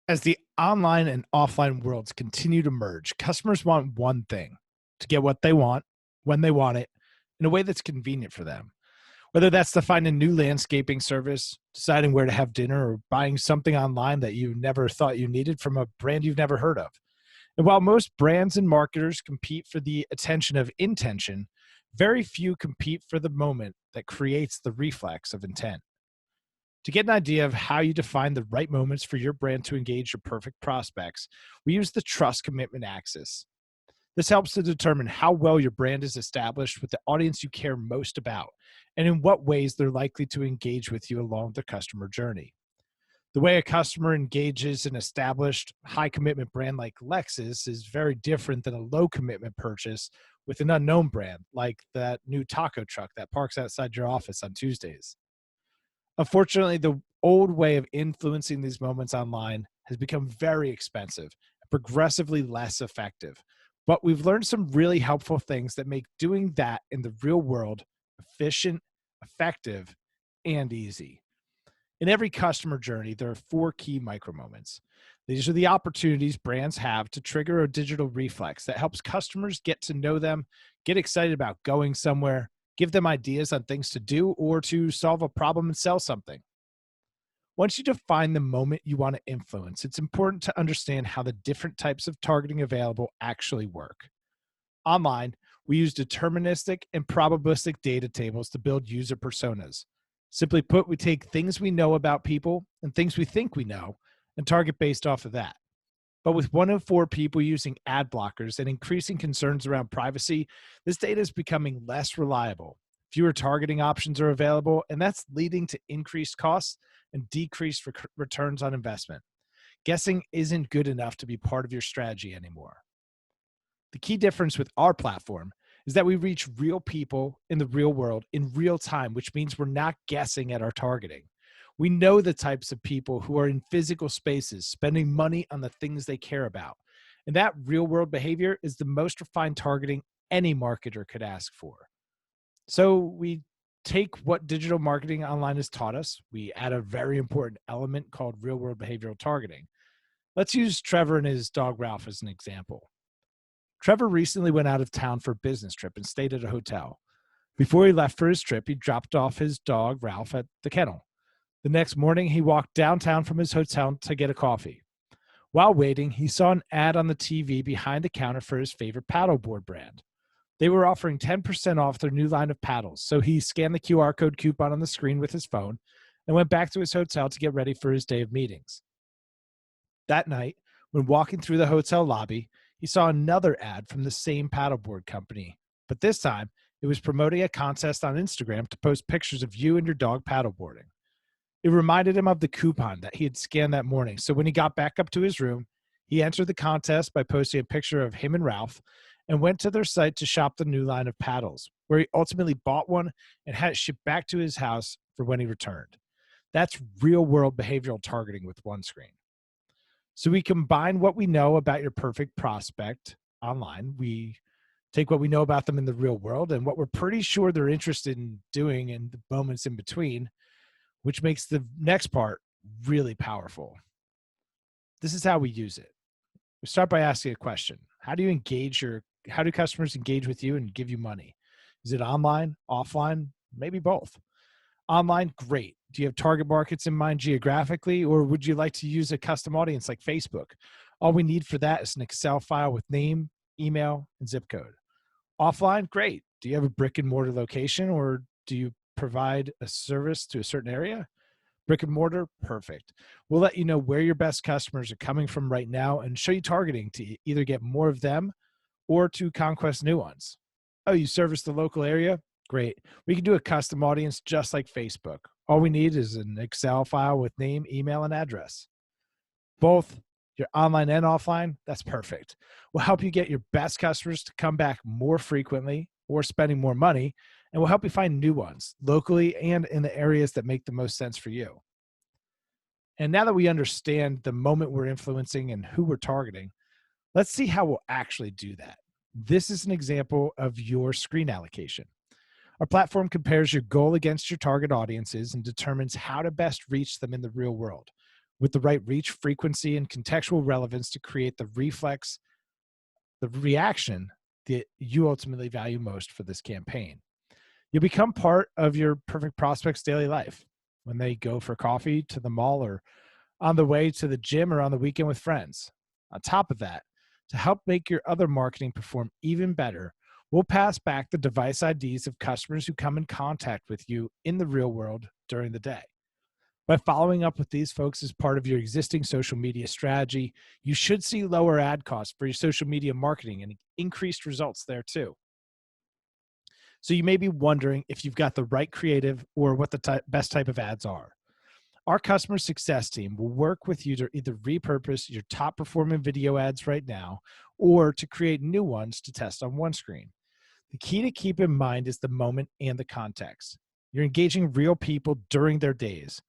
As the online and offline worlds continue to merge, customers want one thing: to get what they want, when they want it, in a way that's convenient for them. Whether that's to find a new landscaping service, deciding where to have dinner, or buying something online that you never thought you needed from a brand you've never heard of. And while most brands and marketers compete for the attention of intention, very few compete for the moment that creates the reflex of intent. To get an idea of how you define the right moments for your brand to engage your perfect prospects, we use the trust commitment axis. This helps to determine how well your brand is established with the audience you care most about, and in what ways they're likely to engage with you along the customer journey. The way a customer engages an established high commitment brand like Lexus is very different than a low commitment purchase with an unknown brand like that new taco truck that parks outside your office on Tuesdays. Unfortunately, the old way of influencing these moments online has become very expensive and progressively less effective. But we've learned some really helpful things that make doing that in the real world efficient, effective, and easy. In every customer journey, there are four key micromoments. These are the opportunities brands have to trigger a digital reflex that helps customers get to know them, get excited about going somewhere, give them ideas on things to do, or to solve a problem and sell something. Once you define the moment you want to influence, it's important to understand how the different types of targeting available actually work. Online, we use deterministic and probabilistic data tables to build user personas. Simply put, we take things we know about people and things we think we know and target based off of that. But with one in four people using ad blockers and increasing concerns around privacy, this data is becoming less reliable. Fewer targeting options are available, and that's leading to increased costs and decreased returns on investment. Guessing isn't good enough to be part of your strategy anymore. The key difference with our platform is that we reach real people in the real world in real time, which means we're not guessing at our targeting. We know the types of people who are in physical spaces, spending money on the things they care about. And that real world behavior is the most refined targeting any marketer could ask for. So we take what digital marketing online has taught us, we add a very important element called real world behavioral targeting. Let's use Trevor and his dog Ralph as an example. Trevor recently went out of town for a business trip and stayed at a hotel. Before he left for his trip, he dropped off his dog Ralph at the kennel. The next morning, he walked downtown from his hotel to get a coffee. While waiting, he saw an ad on the TV behind the counter for his favorite paddleboard brand. They were offering 10% off their new line of paddles, so he scanned the QR code coupon on the screen with his phone and went back to his hotel to get ready for his day of meetings. That night, when walking through the hotel lobby, he saw another ad from the same paddleboard company, but this time it was promoting a contest on Instagram to post pictures of you and your dog paddleboarding. It reminded him of the coupon that he had scanned that morning, so when he got back up to his room, he entered the contest by posting a picture of him and Ralph and went to their site to shop the new line of paddles, where he ultimately bought one and had it shipped back to his house for when he returned. That's real world behavioral targeting with one screen. So we combine what we know about your perfect prospect online. We take what we know about them in the real world and what we're pretty sure they're interested in doing in the moments in between, which makes the next part really powerful. This is how we use it. We start by asking a question. How do customers engage with you and give you money? Is it online, offline, maybe both? Online, great. Do you have target markets in mind geographically, or would you like to use a custom audience like Facebook? All we need for that is an Excel file with name, email, and zip code. Offline, great. Do you have a brick and mortar location, or do you provide a service to a certain area? Brick and mortar, perfect. We'll let you know where your best customers are coming from right now and show you targeting to either get more of them or to conquest new ones. Oh, you service the local area? Great. We can do a custom audience just like Facebook. All we need is an Excel file with name, email, and address. Both your online and offline, that's perfect. We'll help you get your best customers to come back more frequently or spending more money, and we'll help you find new ones locally and in the areas that make the most sense for you. And now that we understand the moment we're influencing and who we're targeting, let's see how we'll actually do that. This is an example of your screen allocation. Our platform compares your goal against your target audiences and determines how to best reach them in the real world. with the right reach, frequency, and contextual relevance to create the reaction that you ultimately value most for this campaign. You'll become part of your perfect prospect's daily life when they go for coffee to the mall or on the way to the gym or on the weekend with friends. On top of that, to help make your other marketing perform even better, we'll pass back the device IDs of customers who come in contact with you in the real world during the day. By following up with these folks as part of your existing social media strategy, you should see lower ad costs for your social media marketing and increased results there too. So you may be wondering if you've got the right creative or what the best type of ads are. Our customer success team will work with you to either repurpose your top performing video ads right now or to create new ones to test on one screen. The key to keep in mind is the moment and the context. You're engaging real people during their days.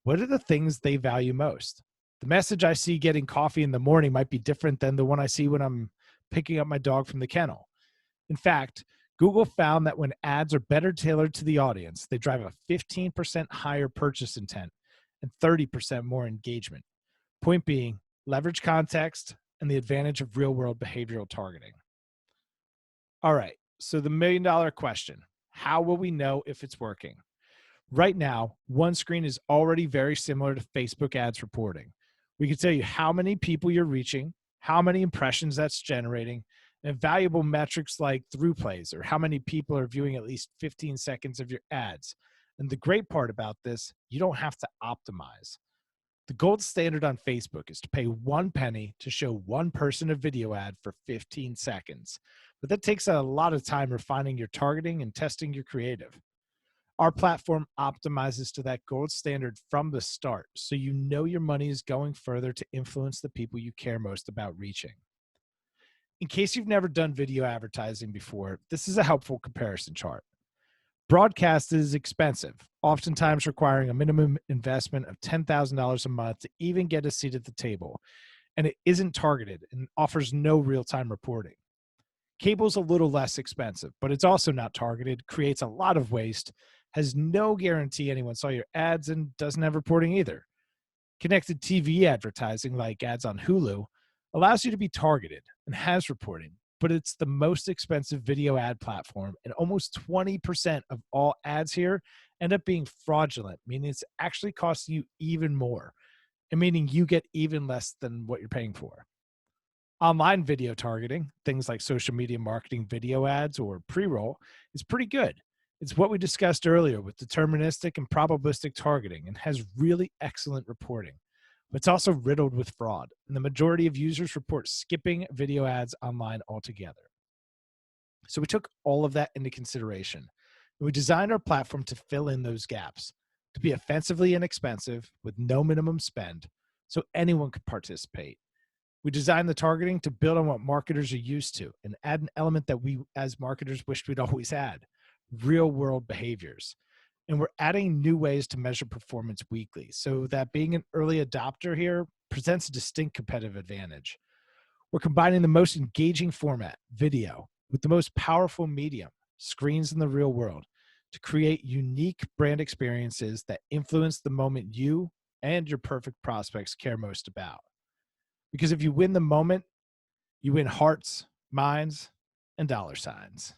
What are the things they value most? The message I see getting coffee in the morning might be different than the one I see when I'm picking up my dog from the kennel. In fact, Google found that when ads are better tailored to the audience, they drive a 15% higher purchase intent and 30% more engagement. Point being, leverage context and the advantage of real-world behavioral targeting. All right, so the million-dollar question, how will we know if it's working? Right now, one screen is already very similar to Facebook ads reporting. We can tell you how many people you're reaching, how many impressions that's generating, and valuable metrics like through plays or how many people are viewing at least 15 seconds of your ads. And the great part about this, you don't have to optimize. The gold standard on Facebook is to pay 1 penny to show one person a video ad for 15 seconds. But that takes a lot of time refining your targeting and testing your creative. Our platform optimizes to that gold standard from the start, so you know your money is going further to influence the people you care most about reaching. In case you've never done video advertising before, this is a helpful comparison chart. Broadcast is expensive, oftentimes requiring a minimum investment of $10,000 a month to even get a seat at the table, and it isn't targeted and offers no real-time reporting. Cable's a little less expensive, but it's also not targeted, creates a lot of waste, has no guarantee anyone saw your ads, and doesn't have reporting either. Connected TV advertising, like ads on Hulu, allows you to be targeted and has reporting, but it's the most expensive video ad platform, and almost 20% of all ads here end up being fraudulent, meaning it's actually costing you even more, and meaning you get even less than what you're paying for. Online video targeting, things like social media marketing video ads or pre-roll, is pretty good. It's what we discussed earlier with deterministic and probabilistic targeting and has really excellent reporting. But it's also riddled with fraud, and the majority of users report skipping video ads online altogether. So we took all of that into consideration, and we designed our platform to fill in those gaps, to be offensively inexpensive with no minimum spend, so anyone could participate. We designed the targeting to build on what marketers are used to and add an element that we as marketers wished we'd always had, real world behaviors. And we're adding new ways to measure performance weekly so that being an early adopter here presents a distinct competitive advantage. We're combining the most engaging format, video, with the most powerful medium, screens in the real world, to create unique brand experiences that influence the moment you and your perfect prospects care most about. Because if you win the moment, you win hearts, minds, and dollar signs.